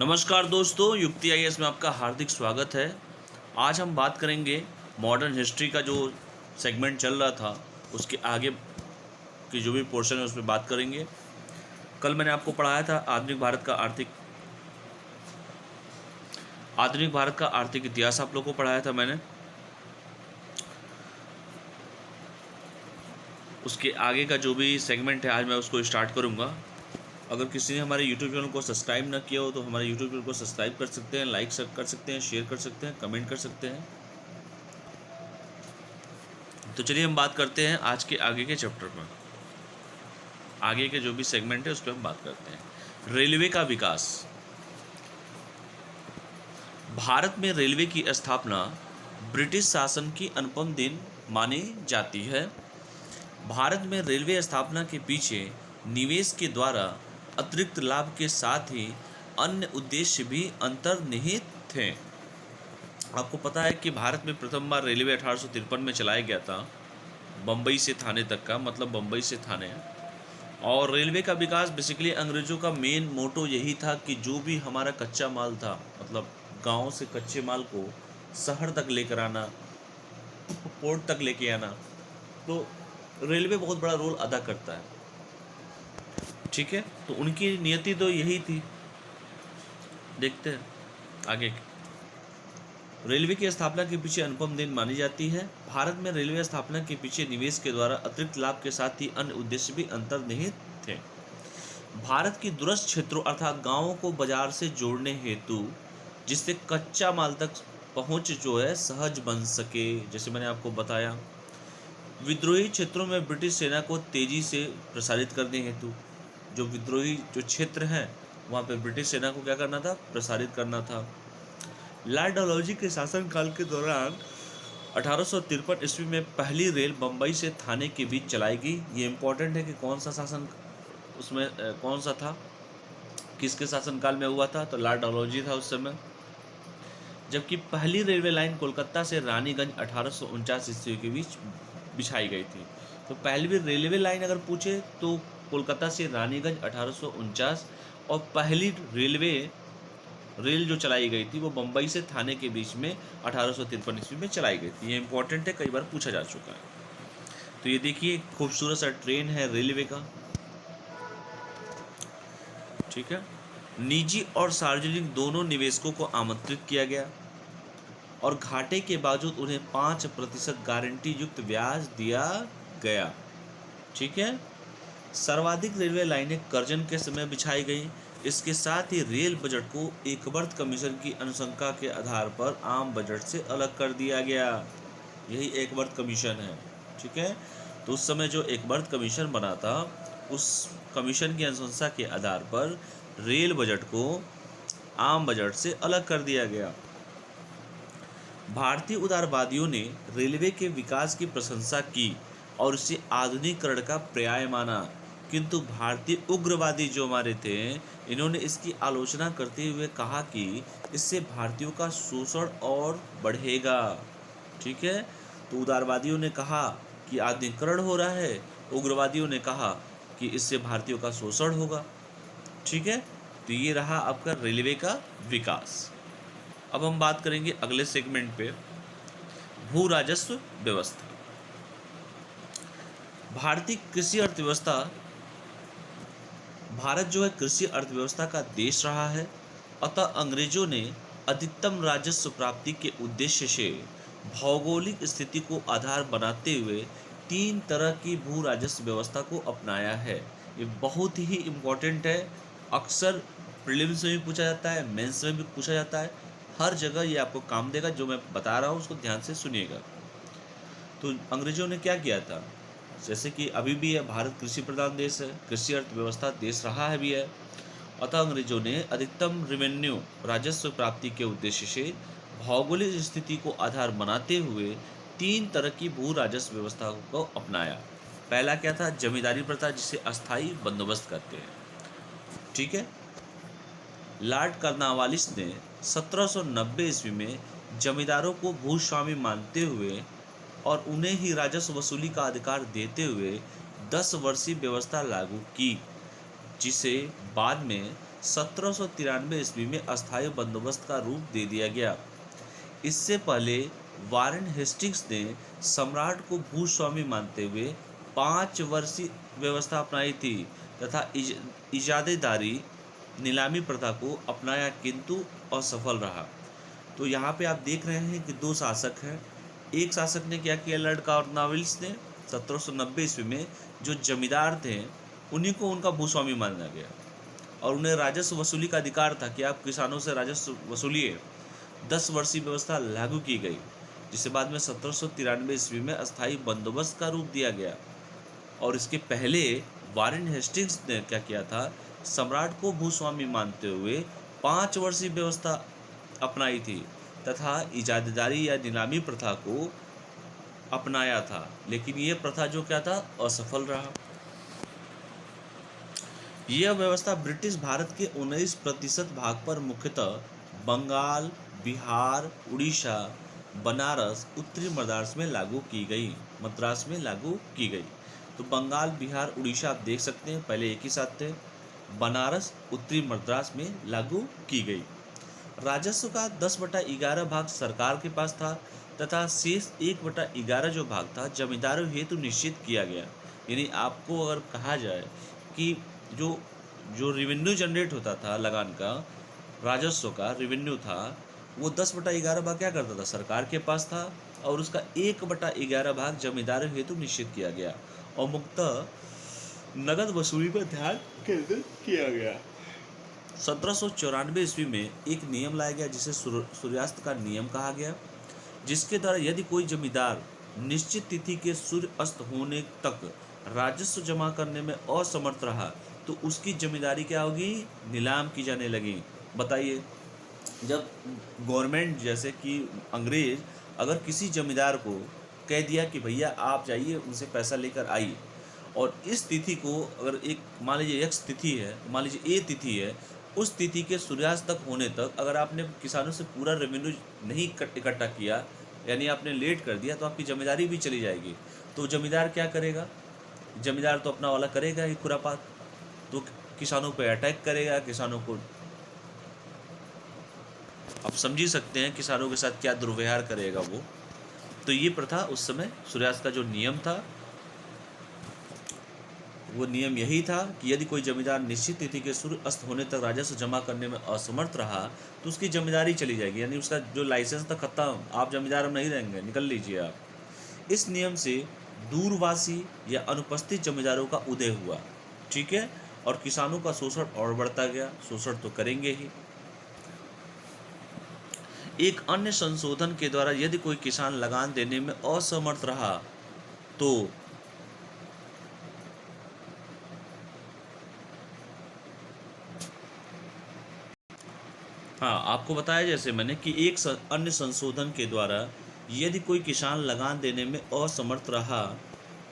नमस्कार दोस्तों, युक्ति आईएएस में आपका हार्दिक स्वागत है। आज हम बात करेंगे मॉडर्न हिस्ट्री का जो सेगमेंट चल रहा था उसके आगे की जो भी पोर्शन है उस पर बात करेंगे। कल मैंने आपको पढ़ाया था आधुनिक भारत का आर्थिक इतिहास आप लोगों को पढ़ाया था मैंने। उसके आगे का जो भी सेगमेंट है आज मैं उसको स्टार्ट करूँगा। अगर किसी ने हमारे यूट्यूब चैनल को सब्सक्राइब ना किया हो तो हमारे यूट्यूब चैनल को सब्सक्राइब कर सकते हैं, लाइक कर सकते हैं, शेयर कर सकते हैं, कमेंट कर सकते हैं। तो चलिए हम बात करते हैं आज के आगे के चैप्टर में। आगे के जो भी सेगमेंट है उस पर हम बात करते हैं। रेलवे का विकास। भारत में रेलवे की स्थापना ब्रिटिश शासन की अनुपम देन मानी जाती है। भारत में रेलवे स्थापना के पीछे निवेश के द्वारा अतिरिक्त लाभ के साथ ही अन्य उद्देश्य भी अंतर्निहित थे। आपको पता है कि भारत में प्रथम बार रेलवे 1853 में चलाया गया था, बम्बई से थाने तक का, मतलब बम्बई से थाने। और रेलवे का विकास बेसिकली अंग्रेज़ों का मेन मोटो यही था कि जो भी हमारा कच्चा माल था, मतलब गांव से कच्चे माल को शहर तक लेकर आना, पोर्ट तक लेके आना, तो रेलवे बहुत बड़ा रोल अदा करता है। ठीक है, तो उनकी नियति तो यही थी। देखते हैं आगे। रेलवे की स्थापना के पीछे अनुपम देन मानी जाती है। भारत में रेलवे स्थापना के पीछे निवेश के द्वारा अतिरिक्त लाभ के साथ ही अन्य उद्देश्य भी अंतर्निहित थे। भारत की दूरस्थ क्षेत्रों अर्थात गांवों को बाजार से जोड़ने हेतु, जिससे कच्चा माल तक पहुंच जो है सहज बन सके, जैसे मैंने आपको बताया। विद्रोही क्षेत्रों में ब्रिटिश सेना को तेजी से प्रसारित करने हेतु, जो विद्रोही जो क्षेत्र हैं वहाँ पे ब्रिटिश सेना को क्या करना था, प्रसारित करना था। लॉर्ड डलहौजी के शासनकाल के दौरान 1853 ईस्वी में पहली रेल बम्बई से थाने के बीच चलाई गई। ये इंपॉर्टेंट है कि कौन सा शासन उसमें कौन सा था, किसके शासनकाल में हुआ था, तो लॉर्ड डलहौजी था उस समय। जबकि पहली रेलवे लाइन कोलकाता से रानीगंज 1849 ईस्वी के बीच बिछाई गई थी। तो पहली भी रेलवे लाइन अगर पूछे तो कोलकाता से रानीगंज 1849, और पहली रेल जो चलाई गई थी वो बम्बई से थाने के बीच में 1853 ईस्वी में चलाई गई थी। ये इंपॉर्टेंट है, कई बार पूछा जा चुका है। तो ये देखिए खूबसूरत सा ट्रेन है रेलवे का। ठीक है, निजी और सार्वजनिक दोनों निवेशकों को आमंत्रित किया गया और घाटे के बावजूद उन्हें 5% गारंटी युक्त ब्याज दिया गया। ठीक है, सर्वाधिक रेलवे लाइनें कर्जन के समय बिछाई गई। इसके साथ ही रेल बजट को एकवर्त कमीशन की अनुशंसा के आधार पर आम बजट से अलग कर दिया गया। यही एकवर्त कमीशन है। ठीक है, तो उस समय जो एकवर्त कमीशन बना था उस कमीशन की अनुशंसा के आधार पर रेल बजट को आम बजट से अलग कर दिया गया। भारतीय उदारवादियों ने रेलवे के विकास की प्रशंसा की और इसे आधुनिकीकरण का पर्याय माना, किंतु भारतीय उग्रवादी जो हमारे थे इन्होंने इसकी आलोचना करते हुए कहा कि इससे भारतीयों का शोषण और बढ़ेगा। ठीक है, तो उदारवादियों ने कहा कि आधुनिकीकरण हो रहा है, उग्रवादियों ने कहा कि इससे भारतीयों का शोषण होगा। ठीक है, तो ये रहा आपका रेलवे का विकास। अब हम बात करेंगे अगले सेगमेंट पे, भू राजस्व व्यवस्था। भारतीय कृषि अर्थव्यवस्था, भारत जो है कृषि अर्थव्यवस्था का देश रहा है, अतः अंग्रेजों ने अधिकतम राजस्व प्राप्ति के उद्देश्य से भौगोलिक स्थिति को आधार बनाते हुए 3 तरह की भू राजस्व व्यवस्था को अपनाया है। ये बहुत ही इम्पोर्टेंट है, अक्सर प्रीलिम्स में भी पूछा जाता है, मेंस में भी पूछा जाता है, हर जगह ये आपको काम देगा। जो मैं बता रहा हूँ उसको ध्यान से सुनिएगा। तो अंग्रेजों ने क्या किया था, जैसे कि अभी भी है, भारत कृषि प्रधान देश है, कृषि अर्थव्यवस्था देश रहा है भी है, अतः अंग्रेजों ने अधिकतम रेवेन्यू राजस्व प्राप्ति के उद्देश्य से भौगोलिक स्थिति को आधार बनाते हुए 3 तरह की भू राजस्व व्यवस्था को अपनाया। पहला क्या था, जमींदारी प्रथा, जिसे अस्थायी बंदोबस्त कहते हैं। ठीक है, लॉर्ड कॉर्नवालिस ने 1790 ईस्वी में जमींदारों को भूस्वामी मानते हुए और उन्हें ही राजस्व वसूली का अधिकार देते हुए 10 वर्षीय व्यवस्था लागू की, जिसे बाद में 1793 ईस्वी में अस्थायी बंदोबस्त का रूप दे दिया गया। इससे पहले वारेन हेस्टिंग्स ने सम्राट को भूस्वामी मानते हुए 5 वर्षीय व्यवस्था अपनाई थी तथा इजादेदारी नीलामी प्रथा को अपनाया, किंतु असफल रहा। तो यहाँ पे आप देख रहे हैं कि दो शासक हैं। एक शासक ने क्या किया, लॉर्ड कॉर्नवालिस ने 1790 ईस्वी में जो जमींदार थे उन्हीं को उनका भूस्वामी माना गया और उन्हें राजस्व वसूली का अधिकार था कि आप किसानों से राजस्व वसूलिए। 10 वर्षीय व्यवस्था लागू की गई, जिसे बाद में 1793 ईस्वी में अस्थायी बंदोबस्त का रूप दिया गया। और इसके पहले वारेन हेस्टिंग्स ने क्या किया था, सम्राट को भूस्वामी मानते हुए 5 वर्षीय व्यवस्था अपनाई थी तथा इजादेदारी या नीलामी प्रथा को अपनाया था, लेकिन यह प्रथा जो क्या था, असफल रहा। यह व्यवस्था ब्रिटिश भारत के 19% भाग पर मुख्यतः बंगाल, बिहार, उड़ीसा, बनारस, उत्तरी मद्रास में लागू की गई। तो बंगाल, बिहार, उड़ीसा आप देख सकते हैं पहले एक ही साथ थे। बनारस, उत्तरी मद्रास में लागू की गई। राजस्व का 10/11 भाग सरकार के पास था तथा शेष 1/11 जो भाग था जमींदारों हेतु निश्चित किया गया। यानी आपको अगर कहा जाए कि जो जो रेवेन्यू जनरेट होता था, लगान का, राजस्व का रेवेन्यू था, वो 10/11 भाग क्या करता था, सरकार के पास था और उसका 1/11 भाग जमींदारों हेतु निश्चित किया गया और मुख्यतः नगद वसूली पर ध्यान केंद्रित किया गया। 1794 ईस्वी में एक नियम लाया गया जिसे सूर्यास्त का नियम कहा गया, जिसके द्वारा यदि कोई जमींदार निश्चित तिथि के सूर्य अस्त होने तक राजस्व जमा करने में असमर्थ रहा तो उसकी जमींदारी क्या होगी, नीलाम की जाने लगी। बताइए, जब गवर्नमेंट जैसे कि अंग्रेज अगर किसी जमींदार को कह दिया कि भैया आप जाइए उनसे पैसा लेकर आइए, और इस तिथि को अगर एक मान लीजिए एक्स तिथि है, मान लीजिए ए तिथि है, उस तिथि के सूर्यास्त तक होने तक अगर आपने किसानों से पूरा रेवेन्यू नहीं इकट्ठा किया, यानी आपने लेट कर दिया, तो आपकी जमींदारी भी चली जाएगी। तो जमींदार क्या करेगा, जमींदार तो अपना वाला करेगा ही खुरापात, तो किसानों पर अटैक करेगा, किसानों को आप समझ ही सकते हैं किसानों के साथ क्या दुर्व्यवहार करेगा वो। तो ये प्रथा उस समय सूर्यास्त का जो नियम था वो नियम यही था कि यदि कोई जमींदार निश्चित तिथि के सूर्य अस्त होने तक राजस्व जमा करने में असमर्थ रहा तो उसकी जमींदारी चली जाएगी, यानी उसका जो लाइसेंस था खत्म, आप जमींदार अब नहीं रहेंगे, निकल लीजिए आप। इस नियम से दूरवासी या अनुपस्थित जमींदारों का उदय हुआ, ठीक है, और किसानों का शोषण और बढ़ता गया। शोषण तो करेंगे ही। एक अन्य संशोधन के द्वारा यदि कोई किसान लगान देने में असमर्थ रहा तो हाँ, आपको बताया जैसे मैंने कि एक अन्य संशोधन के द्वारा यदि कोई किसान लगान देने में असमर्थ रहा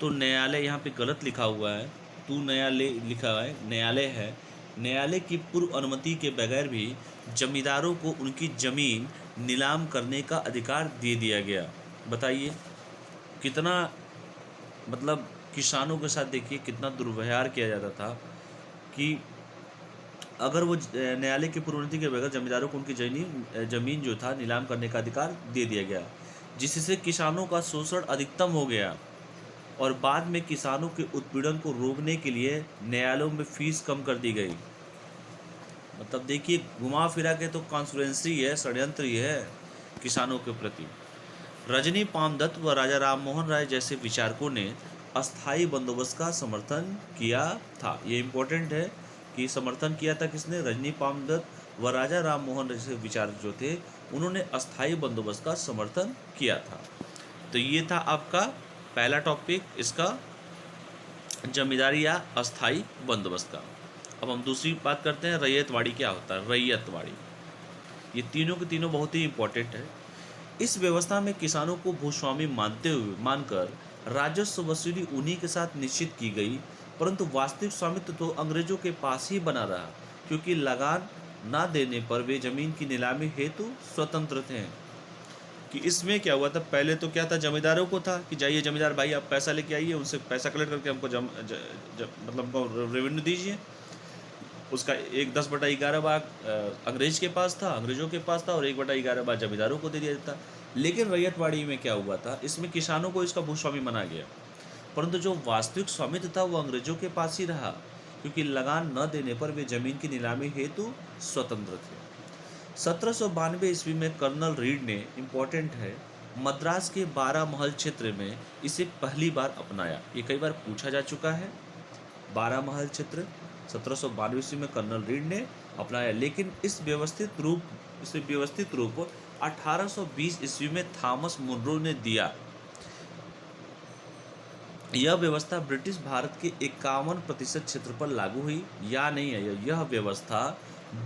तो न्यायालय, यहाँ पे गलत लिखा हुआ है, तू न्यायालय लिखा है, न्यायालय है, न्यायालय की पूर्व अनुमति के बगैर भी जमींदारों को उनकी जमीन नीलाम करने का अधिकार दे दिया गया। बताइए कितना, मतलब किसानों के साथ देखिए कितना दुर्व्यवहार किया जाता था कि अगर वो न्यायालय की पूर्वनुमति के बगैर जमींदारों को उनकी जमीन जो था नीलाम करने का अधिकार दे दिया गया, जिससे किसानों का शोषण अधिकतम हो गया। और बाद में किसानों के उत्पीड़न को रोकने के लिए न्यायालयों में फीस कम कर दी गई। मतलब देखिए, घुमा फिरा के तो कॉन्स्पिरेसी है, षड्यंत्र ही है किसानों के प्रति। रजनी पामदत्त व राजा राम मोहन राय जैसे विचारकों ने अस्थायी बंदोबस्त का समर्थन किया था। ये इम्पोर्टेंट है कि समर्थन किया था किसने, रजनी पामदत्त व राजा राम मोहन जैसे विचारक जो थे उन्होंने अस्थायी बंदोबस्त का समर्थन किया था। तो ये था आपका पहला टॉपिक, इसका जमींदारी या अस्थायी बंदोबस्त का। अब हम दूसरी बात करते हैं, रैयतवाड़ी क्या होता है। रैयतवाड़ी, ये तीनों के तीनों बहुत ही इम्पोर्टेंट है। इस व्यवस्था में किसानों को भूस्वामी मानकर राजस्व वसूली उन्हीं के साथ निश्चित की गई, परंतु वास्तविक स्वामित्व तो अंग्रेजों के पास ही बना रहा, क्योंकि लगान ना देने पर वे जमीन की नीलामी हेतु स्वतंत्र थे। कि इसमें क्या हुआ था, पहले तो क्या था, जमींदारों को था कि जाइए जमींदार भाई आप पैसा लेके आइए, उनसे पैसा कलेक्ट करके हमको मतलब हमको रेवेन्यू दीजिए। उसका एक 10/11 भाग अंग्रेज के पास था, अंग्रेजों के पास था, और 1/11 भाग जमींदारों को दे दिया जाता। लेकिन रैयतवाड़ी में क्या हुआ था, इसमें किसानों को इसका भूस्वामी माना गया, परंतु जो वास्तविक स्वामित्व था वो अंग्रेजों के पास ही रहा, क्योंकि लगान न देने पर वे जमीन की नीलामी हेतु स्वतंत्र थे। 1792 ईस्वी में कर्नल रीड ने, इम्पोर्टेंट है, मद्रास के 12 महल क्षेत्र में इसे पहली बार अपनाया। ये कई बार पूछा जा चुका है। 12 महल क्षेत्र 1792 ईस्वी में कर्नल रीड ने अपनाया, लेकिन इसे व्यवस्थित रूप 1820 ईस्वी में थॉमस मुनरो ने दिया। यह व्यवस्था ब्रिटिश भारत के 51% क्षेत्र पर लागू हुई, या नहीं है, यह व्यवस्था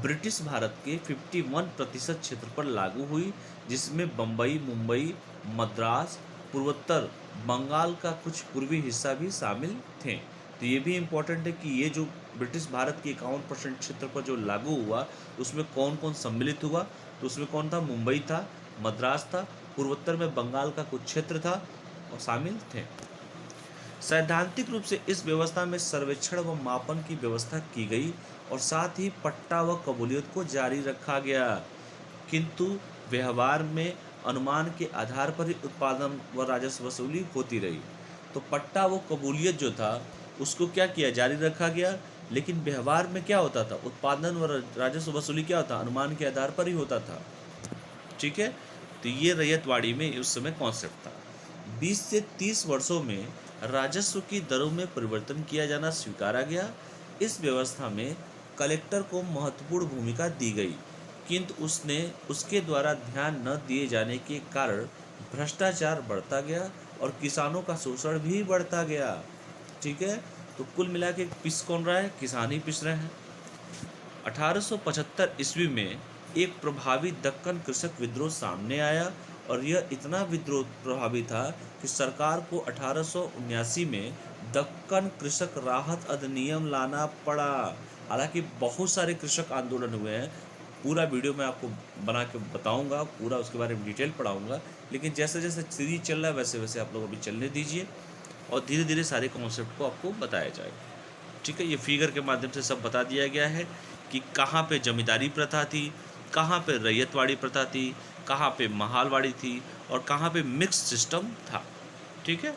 ब्रिटिश भारत के 51% क्षेत्र पर लागू हुई, जिसमें बम्बई, मुंबई, मद्रास, पूर्वोत्तर बंगाल का कुछ पूर्वी हिस्सा भी शामिल थे। तो ये भी इम्पोर्टेंट है कि ये जो ब्रिटिश भारत के 51% क्षेत्र पर जो लागू हुआ, उसमें कौन कौन सम्मिलित हुआ, तो उसमें कौन था, मुंबई था, मद्रास था, पूर्वोत्तर में बंगाल का कुछ क्षेत्र था और शामिल थे। सैद्धांतिक रूप से इस व्यवस्था में सर्वेक्षण व मापन की व्यवस्था की गई और साथ ही पट्टा व कबूलियत को जारी रखा गया, किंतु व्यवहार में अनुमान के आधार पर ही उत्पादन व राजस्व वसूली होती रही। तो पट्टा व कबूलियत जो था उसको क्या किया, जारी रखा गया, लेकिन व्यवहार में क्या होता था, उत्पादन व राजस्व वसूली क्या होता, अनुमान के आधार पर ही होता था। ठीक है, तो ये रैयतवाड़ी में उस समय कॉन्सेप्ट था। 20 से 30 वर्षों में राजस्व की दरों में परिवर्तन किया जाना स्वीकारा गया। इस व्यवस्था में कलेक्टर को महत्वपूर्ण भूमिका दी गई, किंतु उसके द्वारा ध्यान न दिए जाने के कारण भ्रष्टाचार बढ़ता गया और किसानों का शोषण भी बढ़ता गया। ठीक है, तो कुल मिला के पिस कौन रहा है, किसान ही पिस रहे हैं। 1875 ईस्वी में एक प्रभावी दक्कन कृषक विद्रोह सामने आया और यह इतना विद्रोह प्रभावी था कि सरकार को 1879 में दक्कन कृषक राहत अधिनियम लाना पड़ा। हालांकि बहुत सारे कृषक आंदोलन हुए हैं, पूरा वीडियो मैं आपको बना के बताऊंगा, पूरा उसके बारे में डिटेल पढ़ाऊंगा, लेकिन जैसे जैसे सीरीज चल रहा है वैसे वैसे आप लोग अभी चलने दीजिए और धीरे धीरे सारे कॉन्सेप्ट को आपको बताया जाएगा। ठीक है, ये फिगर के माध्यम से सब बता दिया गया है कि कहाँ पे जमींदारी प्रथा थी, कहाँ पे रैयतवाड़ी प्रथा थी, कहाँ पे महालवाड़ी थी और कहाँ पे मिक्स सिस्टम था। ठीक है,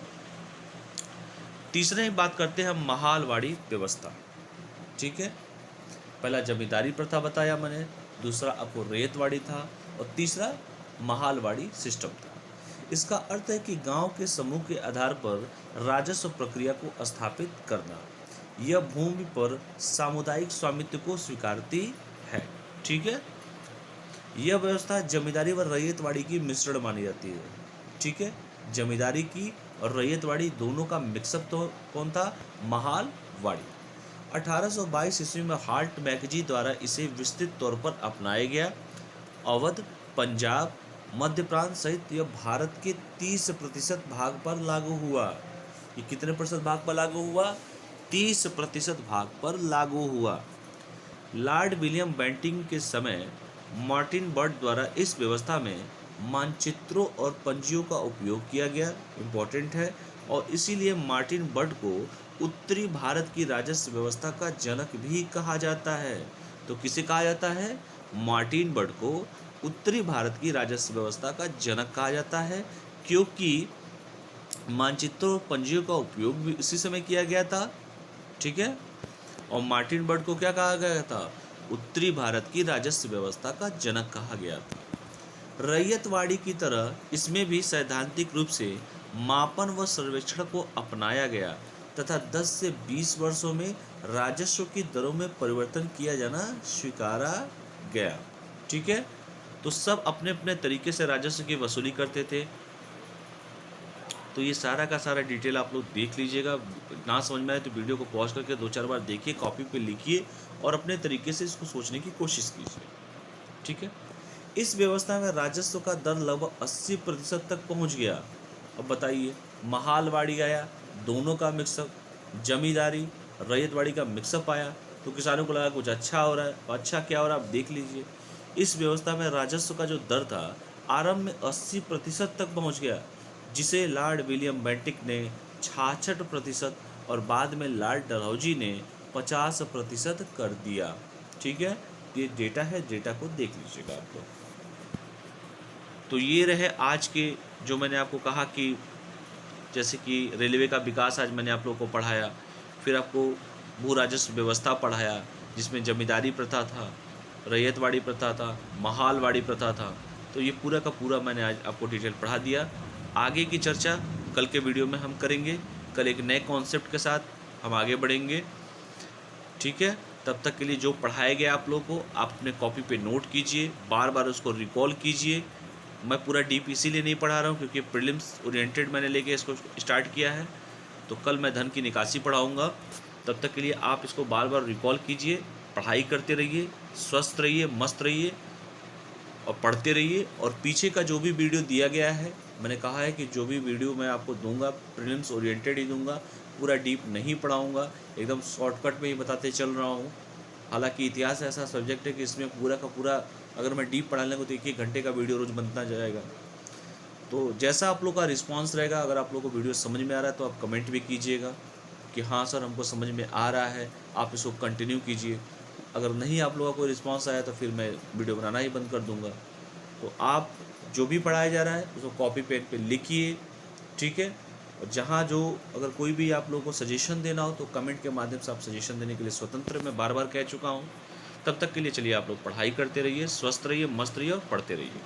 तीसरे ही बात करते हैं हम महालवाड़ी व्यवस्था। ठीक है, पहला जमींदारी प्रथा बताया मैंने, दूसरा आपको रैयतवाड़ी था और तीसरा महालवाड़ी सिस्टम था। इसका अर्थ है कि गांव के समूह के आधार पर राजस्व प्रक्रिया को स्थापित करना। यह भूमि पर सामुदायिक स्वामित्व को स्वीकारती है। ठीक है, यह व्यवस्था जमींदारी व रैयतवाड़ी की मिश्रण मानी जाती है। ठीक है, जमींदारी की और रैयतवाड़ी दोनों का मिक्सअप तो कौन था, महालवाड़ी। 1822 ईस्वी में हार्ट मैकेजी द्वारा इसे विस्तृत तौर पर अपनाया गया। अवध, पंजाब, मध्य प्रांत सहित यह भारत के 30% भाग पर लागू हुआ। ये कितने प्रतिशत भाग पर लागू हुआ, 30% भाग पर लागू हुआ। लॉर्ड विलियम बेंटिंग के समय मार्टिन बर्ड द्वारा इस व्यवस्था में मानचित्रों और पंजियों का उपयोग किया गया, इम्पोर्टेंट है, और इसीलिए मार्टिन बर्ड को उत्तरी भारत की राजस्व व्यवस्था का जनक भी कहा जाता है। तो किसे कहा जाता है, मार्टिन बर्ड को उत्तरी भारत की राजस्व व्यवस्था का जनक कहा जाता है, क्योंकि मानचित्रों और पंजियों का उपयोग भी इसी समय किया गया था। ठीक है, और मार्टिन बर्ड को क्या कहा गया था, उत्तरी भारत की राजस्व व्यवस्था का जनक कहा गया था। रैयतवाड़ी की तरह इसमें भी सैद्धांतिक रूप से मापन व सर्वेक्षण को अपनाया गया तथा 10 से 20 वर्षों में राजस्व की दरों में परिवर्तन किया जाना स्वीकारा गया। ठीक है, तो सब अपने अपने तरीके से राजस्व की वसूली करते थे। तो ये सारा का सारा डिटेल आप लोग देख लीजिएगा। ना समझ में आए तो वीडियो को पॉज करके 2-4 बार देखिए, कॉपी पे लिखिए और अपने तरीके से इसको सोचने की कोशिश कीजिए। ठीक है, इस व्यवस्था में राजस्व का दर लगभग 80% तक पहुंच गया। अब बताइए, महालवाड़ी आया, दोनों का मिक्सअप, जमींदारी रैयतवाड़ी का मिक्सअप आया, तो किसानों को लगा कुछ अच्छा हो रहा है। अच्छा क्या हो रहा है आप देख लीजिए। इस व्यवस्था में राजस्व का जो दर था आरंभ में 80% तक पहुंच गया, जिसे लॉर्ड विलियम बेंटिक ने 66% और बाद में लॉर्ड डलहौजी ने 50% कर दिया। ठीक है, ये डेटा है, डेटा को देख लीजिएगा आप लोग। तो ये रहे आज के, जो मैंने आपको कहा कि जैसे कि रेलवे का विकास आज मैंने आप लोगों को पढ़ाया, फिर आपको भू राजस्व व्यवस्था पढ़ाया जिसमें जमींदारी प्रथा था, रैयतवाड़ी प्रथा था, महालवाड़ी प्रथा था। तो ये पूरा का पूरा मैंने आज आपको डिटेल पढ़ा दिया। आगे की चर्चा कल के वीडियो में हम करेंगे। कल एक नए कॉन्सेप्ट के साथ हम आगे बढ़ेंगे। ठीक है, तब तक के लिए जो पढ़ाया गया आप लोगों को आप अपने कॉपी पे नोट कीजिए, बार बार उसको रिकॉल कीजिए। मैं पूरा डीप इसीलिए नहीं पढ़ा रहा हूँ क्योंकि प्रीलिम्स ओरिएंटेड मैंने लेके इसको स्टार्ट किया है। तो कल मैं धन की निकासी पढ़ाऊँगा। तब तक के लिए आप इसको बार बार रिकॉल कीजिए, पढ़ाई करते रहिए, स्वस्थ रहिए, मस्त रहिए और पढ़ते रहिए। और पीछे का जो भी वीडियो दिया गया है, मैंने कहा है कि जो भी वीडियो मैं आपको दूंगा प्रीलिम्स ओरिएंटेड ही दूंगा, पूरा डीप नहीं पढ़ाऊंगा, एकदम शॉर्टकट में ही बताते चल रहा हूँ। हालांकि इतिहास ऐसा सब्जेक्ट है कि इसमें पूरा का पूरा अगर मैं डीप पढ़ा लूँगा तो 1-1 घंटे का वीडियो रोज़ बनता जाएगा। तो जैसा आप लोग का रिस्पांस रहेगा, अगर आप लोग को वीडियो समझ में आ रहा है तो आप कमेंट भी कीजिएगा कि हाँ सर हमको समझ में आ रहा है, आप इसको कंटिन्यू कीजिए। अगर नहीं आप लोगों का कोई रिस्पांस आया तो फिर मैं वीडियो बनाना ही बंद कर दूंगा। तो आप जो भी पढ़ाया जा रहा है उसको कॉपी पेन पे लिखिए। ठीक है, और जहाँ जो अगर कोई भी आप लोगों को सजेशन देना हो तो कमेंट के माध्यम से आप सजेशन देने के लिए स्वतंत्र, मैं बार बार कह चुका हूँ। तब तक के लिए चलिए आप लोग पढ़ाई करते रहिए, स्वस्थ रहिए, मस्त रहिए और पढ़ते रहिए।